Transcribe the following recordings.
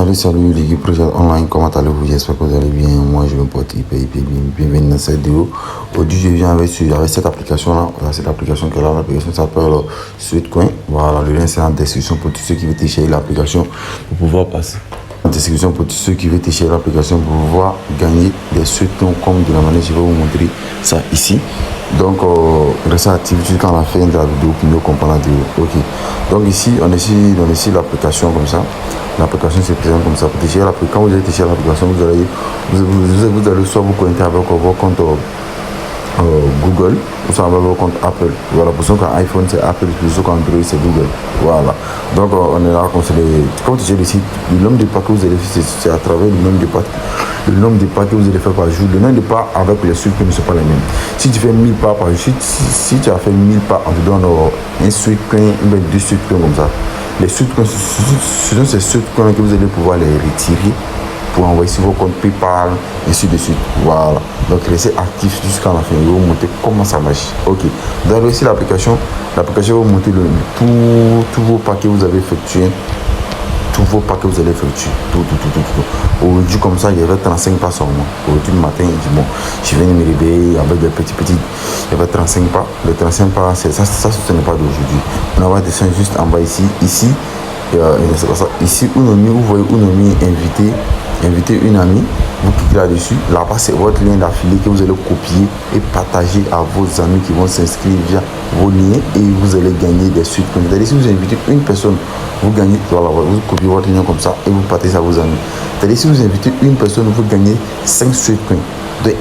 Salut l'équipe Projet Online, comment allez-vous? J'espère que vous allez bien. Moi je me porte hyper bien. Bienvenue dans cette vidéo. Aujourd'hui je viens avec cette application là. Voilà, cette application que là, l'application s'appelle Sweetcoin. Voilà, le lien c'est en description pour tous ceux qui veulent télécharger l'application pour pouvoir passer. En description pour tous ceux qui veulent télécharger l'application pour pouvoir gagner des Sweetcoins comme de la manière je vais vous montrer ça ici. Donc restez actifs jusqu'à la fin de la vidéo pour mieux comprendre la vidéo. Ok. Donc ici on est ici l'application comme ça. L'application se présente comme ça. Pour télécharger l'application, quand vous allez télécharger l'application, vous allez soit vous connecter avec votre compte Google ou soit avec votre compte Apple. Voilà, pour ceux qui ont iPhone c'est Apple, pour ceux qui ont Android c'est Google. Voilà. Donc on est là comme c'est quand vous téléchargez ici, le nombre de pas que vous allez faire, c'est à travers le nombre de pas que vous allez faire par jour. Le nombre de pas avec les suites ne sont pas les mêmes. Si tu fais 1000 pas par jour, si tu as fait 1000 pas, on te donne un suite ou deux suites comme ça. Les suites, ce sont ces suites que vous allez pouvoir les retirer pour envoyer sur vos comptes PayPal, et ainsi de suite. Voilà. Donc, restez actifs jusqu'à la fin. Vous montrer comment ça marche. Ok. Dans aussi l'application va vous montrer tous vos paquets que vous avez effectués. Tous vos paquets que vous allez effectuer. Tout. Aujourd'hui, comme ça, il y avait 35 pas sur moi. Aujourd'hui, le matin, il dit bon, je viens de me réveiller avec des petits. Il y avait 35 pas. Les 35 pas, ça ce n'est pas d'aujourd'hui. On va descendre juste en bas ici. Ici, c'est pas ça. Ici, vous voyez Unomi inviter une amie. Vous cliquez là-dessus. Là-bas, c'est votre lien d'affilié que vous allez copier et partager à vos amis qui vont s'inscrire via vos liens et vous allez gagner des suites. C'est-à-dire, si vous invitez une personne, vous gagnez, voilà, vous copiez votre lien comme ça et vous partagez à vos amis. C'est-à-dire, si vous invitez une personne, vous gagnez 5 suites. Donc,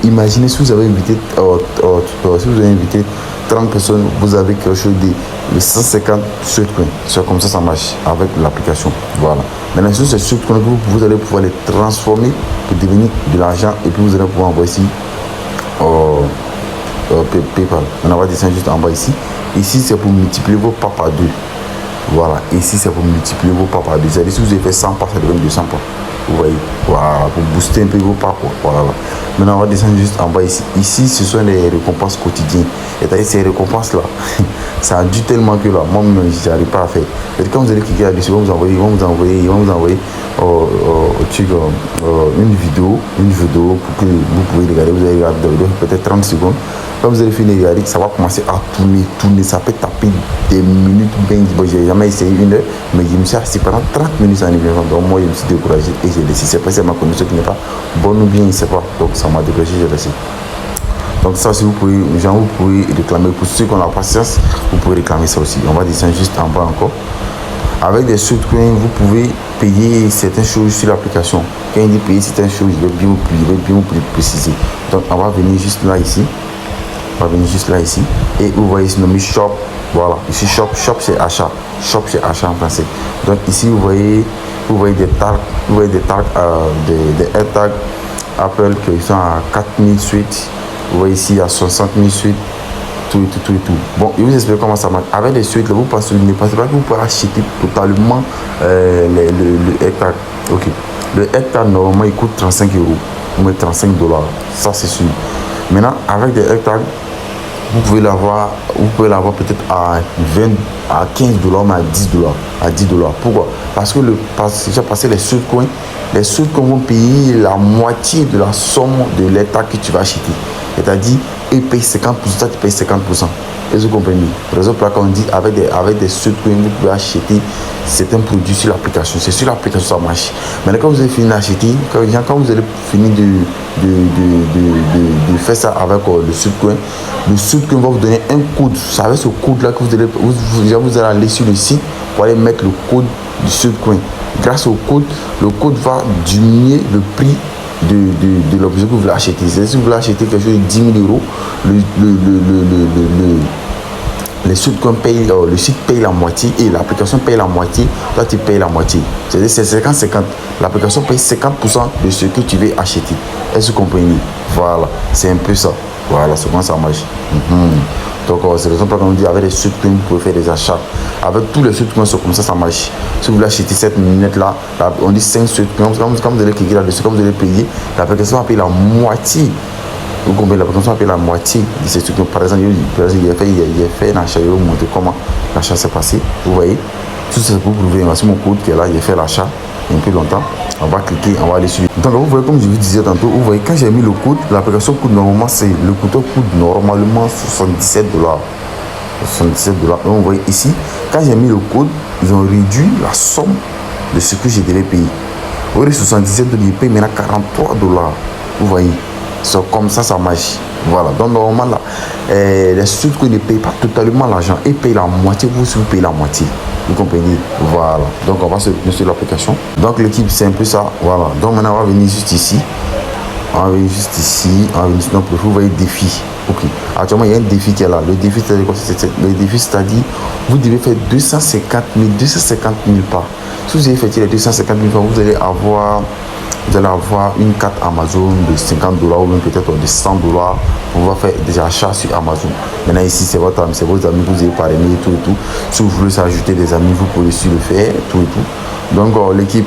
imaginez si vous avez invité 30 personnes, vous avez quelque chose de 150 suites. C'est comme ça marche avec l'application. Voilà. Maintenant, sur ces suites, vous allez pouvoir les transformer pour devenir de l'argent et puis vous allez pouvoir envoyer ici PayPal. On va descendre juste en bas ici. Ici, c'est pour multiplier vos pas par 2. Voilà. Ici, c'est pour multiplier vos pas par 2. C'est-à-dire, si vous avez fait 100 pas, ça devient 200 pas. Vous voyez, voilà, pour booster un peu vos pas. Voilà. Maintenant, on va descendre juste en bas ici. Ici, ce sont les récompenses quotidiennes. Et ces récompenses-là, ça a dû tellement que là, moi, je n'arrive pas à faire. Et quand vous allez cliquer là-dessus, ils vont vous envoyer une vidéo pour que vous pouvez regarder. Vous allez regarder peut-être 30 secondes. Quand vous allez finir de regarder, ça va commencer à tourner. Ça peut taper des minutes. Bon, j'ai jamais essayé 1 heure, mais je me suis assis pendant 30 minutes en événement. Donc moi, je me suis découragé et j'ai laissé. C'est pas si ma connexion qui n'est pas bonne ou bien, je ne sais pas. Donc ça m'a découragé, j'ai laissé. Donc ça, si vous pouvez réclamer. Pour ceux qui ont la patience, vous pouvez réclamer ça aussi. On va descendre juste en bas encore. Avec des Sweetcoins, vous pouvez payer certaines choses sur l'application. Quand il dit payer certaines choses, je vais bien vous préciser. Donc on va venir juste là ici. Et vous voyez ici nommé shop. Voilà, ici shop c'est achat. Shop c'est achat en français. Donc ici vous voyez des tags, des AirTags Apple qui sont à 4000 suites. Vous voyez ici à 60 000 suites. Tout. Bon, je vous explique comment ça marche. Avec les suites, vous ne pensez pas que vous pouvez acheter totalement le AirTag. Ok. Le AirTag normalement il coûte 35 euros ou même 35 $. Ça c'est sûr. Maintenant, avec des AirTags, vous pouvez l'avoir peut-être à 15 $, mais à 10 $. Pourquoi? Parce que j'ai passé les Sweetcoins vont payer la moitié de la somme de l'AirTag que tu vas acheter. C'est-à-dire, ils payent 50%, toi tu payes 50%. Et vous comprenez? Par exemple, là, quand on dit avec des Sweetcoins, vous pouvez acheter certains produits sur l'application. C'est sur l'application ça marche. Maintenant, quand vous avez fini d'acheter, quand vous allez finir de faire ça avec le Sweetcoin va vous donner un code. C'est avec ce code-là que vous allez aller sur le site pour aller mettre le code du Sweetcoin. Grâce au code, le code va diminuer le prix de l'objet que vous voulez acheter. Si vous voulez acheter quelque chose de 10 000 €, le site paye la moitié et l'application paye la moitié. Toi, tu payes la moitié. C'est-à-dire c'est 50-50. L'application paye 50% de ce que tu veux acheter. Est-ce que vous comprenez? Voilà, c'est un peu ça. Voilà, c'est comment ça marche. Donc, c'est la raison pour laquelle on dit avec les Sweetcoins, vous pouvez faire des achats. Avec tous les Sweetcoins, c'est comme ça marche. Si vous voulez acheter cette lunette-là, on dit 5 Sweetcoins. Quand vous allez cliquer là-dessus, quand vous allez payer, l'application va payer la moitié. Vous comprenez? L'application va payer la moitié de ces Sweetcoins. Par exemple, il a fait un achat, il va vous montrer comment l'achat s'est passé. Vous voyez? Tout ça c'est pour prouver. C'est mon code qui est là. J'ai fait l'achat un peu longtemps. On va cliquer, on va aller sur. Donc vous voyez, comme je vous disais tantôt, vous voyez quand j'ai mis le code, l'application coûte normalement, le couteau coûte normalement 77$. 77$. Donc vous voyez ici, quand j'ai mis le code, ils ont réduit la somme de ce que je devais payer. Au lieu de 77$, je paye maintenant 43$. Vous voyez, c'est comme ça marche. Voilà, donc normalement là, les structures ne payent pas totalement l'argent, ils payent la moitié, vous payez la moitié. Vous comprenez? Voilà, donc on va se mettre sur l'application. Donc l'équipe, c'est un peu ça. Voilà, donc maintenant on va venir juste ici. On va venir juste ici. On va venir sur notre profil. Vous voyez défi. Ok. Actuellement, il y a un défi qui est là. Le défi, c'est-à-dire quoi? Le défi, c'est-à-dire vous devez faire 250 000 pas. Si vous avez fait les 250 000 pas, vous allez avoir une carte Amazon de 50$ ou même peut-être de 100$ pour pouvoir faire des achats sur Amazon. Maintenant ici c'est vos amis, vous avez parrainé tout et tout. Si vous voulez s'ajouter des amis, vous pouvez aussi le faire, tout et tout. Donc l'équipe,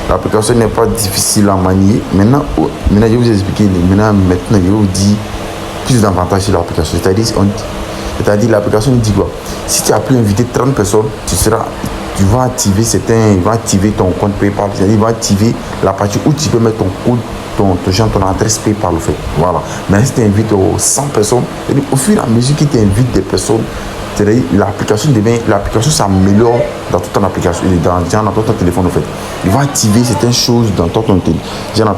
l'application n'est pas difficile à manier. Maintenant je vais vous expliquer, maintenant je vais vous dire plus d'avantages sur l'application. C'est-à-dire l'application dit quoi? Si tu as pu inviter 30 personnes, tu vas activer il va activer ton compte PayPal, c'est-à-dire il va activer la partie où tu peux mettre ton code, ton adresse PayPal au fait. Voilà. Mais si tu invites 100 personnes, au fur et à mesure que tu invites des personnes, c'est-à-dire l'application s'améliore dans toute ton application, dans ton téléphone au fait. Il va activer certaines choses dans ton téléphone, dans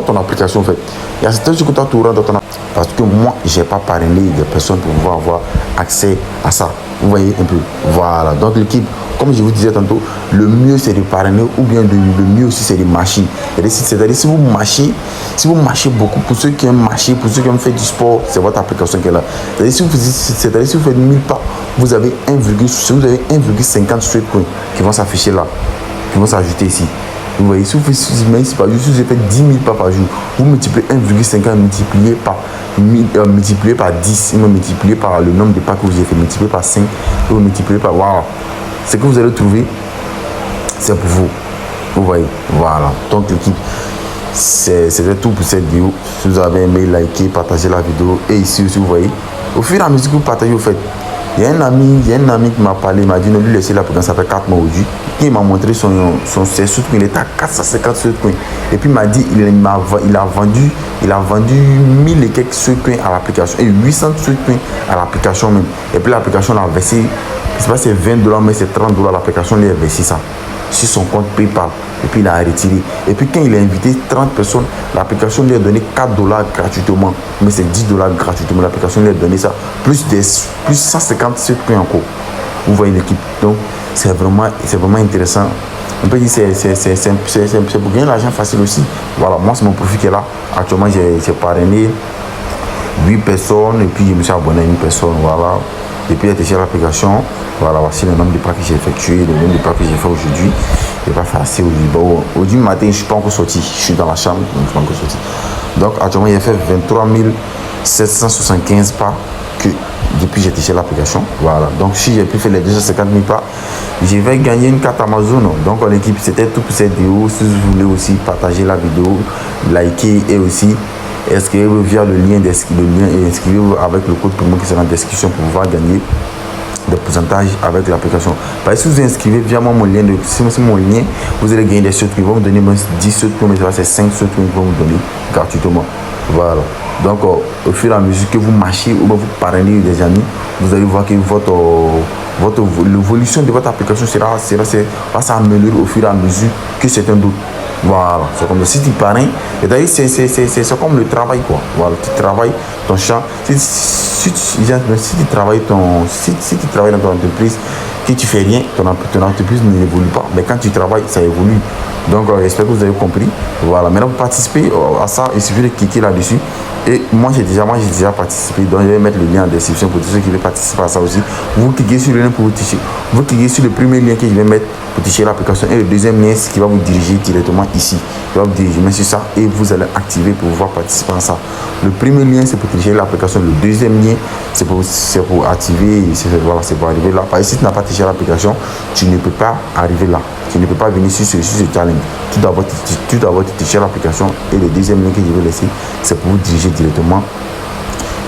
ton application en fait. Il y a certaines choses que tu auras dans ton application. Parce que moi, j'ai pas parrainé des personnes pour pouvoir avoir accès à ça. Vous voyez un peu. Voilà. Donc l'équipe, comme je vous disais tantôt, le mieux c'est de parrainer ou bien le mieux aussi c'est de marcher. C'est-à-dire si vous marchez beaucoup, pour ceux qui aiment marcher, pour ceux qui aiment faire du sport, c'est votre application qui est là. C'est-à-dire si vous faites 1000 pas, vous avez 1,50 straight coins qui vont s'afficher là, qui vont s'ajouter ici. Vous voyez, si vous faites 10 000 pas par jour, vous multipliez 1,50 multiplié par 10, multiplié par le nombre de pas que vous avez fait, multiplié par 5, vous multipliez par... Voilà. Ce que vous allez trouver, c'est pour vous. Vous voyez, voilà. Donc l'équipe, c'était tout pour cette vidéo. Si vous avez aimé, likez, partagez la vidéo. Et ici aussi, vous voyez, au fur et à mesure que vous partagez, vous faites. Il y a un ami qui m'a parlé, il m'a dit, ne lui laissez là pour quand ça fait 4 mois aujourd'hui. Il m'a montré ses sous-coins, il était à 450 sous-coins. Et puis il m'a dit, il a vendu 1000 et quelques sous-coins à l'application, et 800 sous-coins à l'application même. Et puis l'application l'a versé, je ne sais pas si c'est 20$, mais c'est 30$, l'application lui a versé ça sur son compte PayPal. Et puis il a retiré. Et puis quand il a invité 30 personnes, l'application lui a donné 4$ gratuitement. Mais c'est 10$ gratuitement. L'application lui a donné ça. Plus 157 points encore. Vous voyez l'équipe. Donc c'est vraiment intéressant. On peut dire que c'est pour gagner l'argent facile aussi. Voilà, moi c'est mon profil qui est là. Actuellement j'ai parrainé 8 personnes et puis je me suis abonné à une personne. Voilà. Et puis, j'ai téléchargé l'application. Voilà, voici le nombre de pas que j'ai effectué, le nombre de pas que j'ai fait aujourd'hui. Je vais pas faire assez aujourd'hui. Bon, aujourd'hui matin, je ne suis pas encore sorti. Je suis dans la chambre, donc je ne suis pas encore sorti. Donc, actuellement, j'ai fait 23 775 pas que depuis que j'ai téléchargé l'application. Voilà. Donc, si j'ai pu faire les 250 000 pas, je vais gagner une carte Amazon. Donc, en équipe, c'était tout pour cette vidéo. Si vous voulez aussi partager la vidéo, liker et aussi inscrivez-vous via le lien et inscrivez-vous avec le code promo qui sera en description pour pouvoir gagner des pourcentages avec l'application. Parce que si vous inscrivez via mon lien, vous allez gagner des sauts qui vont vous donner 10 sauts, mais c'est 5 sauts qui vont vous donner gratuitement. Voilà. Donc au fur et à mesure que vous marchez ou vous parrainez des amis, vous allez voir que l'évolution de votre application va s'améliorer au fur et à mesure que certains d'autres. Voilà, c'est comme si tu parrains, c'est comme le travail quoi. Voilà, tu travailles ton champ. Si tu travailles dans ton entreprise, que tu fais rien, ton entreprise n'évolue pas. Mais quand tu travailles, ça évolue. Donc j'espère que vous avez compris. Voilà, maintenant pour participer à ça, il suffit de cliquer là-dessus. Et moi j'ai déjà participé, donc je vais mettre le lien en description pour tous ceux qui veulent participer à ça aussi. Vous cliquez sur le lien pour vous toucher. Vous cliquez sur le premier lien que je vais mettre pour toucher l'application et le deuxième lien qui va vous diriger directement ici. Il va vous diriger sur ça et vous allez activer pour pouvoir participer à ça. Le premier lien c'est pour télécharger l'application, le deuxième lien c'est pour activer, voilà, c'est pour arriver là. Parce que si tu n'as pas téléchargé l'application, tu ne peux pas arriver là. Tu ne peux pas venir sur ce challenge. Tu dois avoir téléchargé l'application et le deuxième lien que je vais laisser, c'est pour vous diriger directement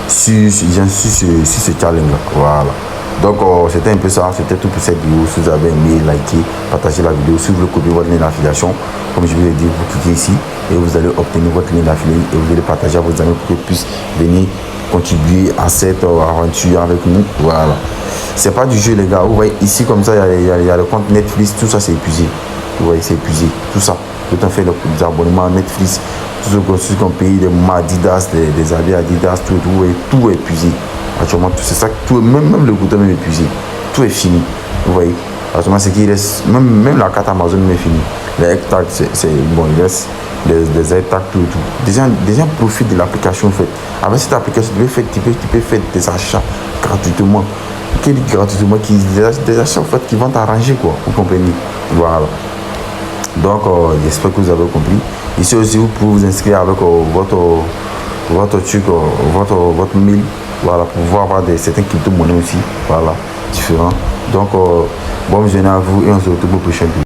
sur ce challenge là. Voilà. Donc c'était un peu ça, c'était tout pour cette vidéo. Si vous avez aimé, likez, partagez la vidéo. Si vous voulez copier votre lien d'affiliation, comme je vous l'ai dit, vous cliquez ici et vous allez obtenir votre lien d'affiliation et vous allez partager à vos amis pour qu'ils puissent venir contribuer à cette aventure avec nous. Voilà. C'est pas du jeu les gars. Vous voyez ici comme ça, il y a le compte Netflix, tout ça c'est épuisé. Vous voyez, c'est épuisé. Tout ça. Tout en fait les abonnements Netflix, tout ce qu'on paye, les Adidas, des habits Adidas, tout est épuisé. Actuellement, c'est ça, même le goûter même épuisé. Tout est fini. Vous voyez. Actuellement, c'est qu'il reste, même la carte Amazon est finie. Les AirTags, c'est bon, il reste des AirTags, tout. Des gens profitent de l'application en fait. Avec cette application, tu peux faire des achats gratuitement. Qui dit gratuitement, des achats en fait qui vont t'arranger quoi. Vous comprenez. Voilà. Donc, j'espère que vous avez compris. Ici aussi, vous pouvez vous inscrire avec votre mail. Voilà, pour pouvoir avoir certaines crypto-monnaies aussi. Voilà, différents. Donc, bon visionnage à vous et on se retrouve au prochain vidéo.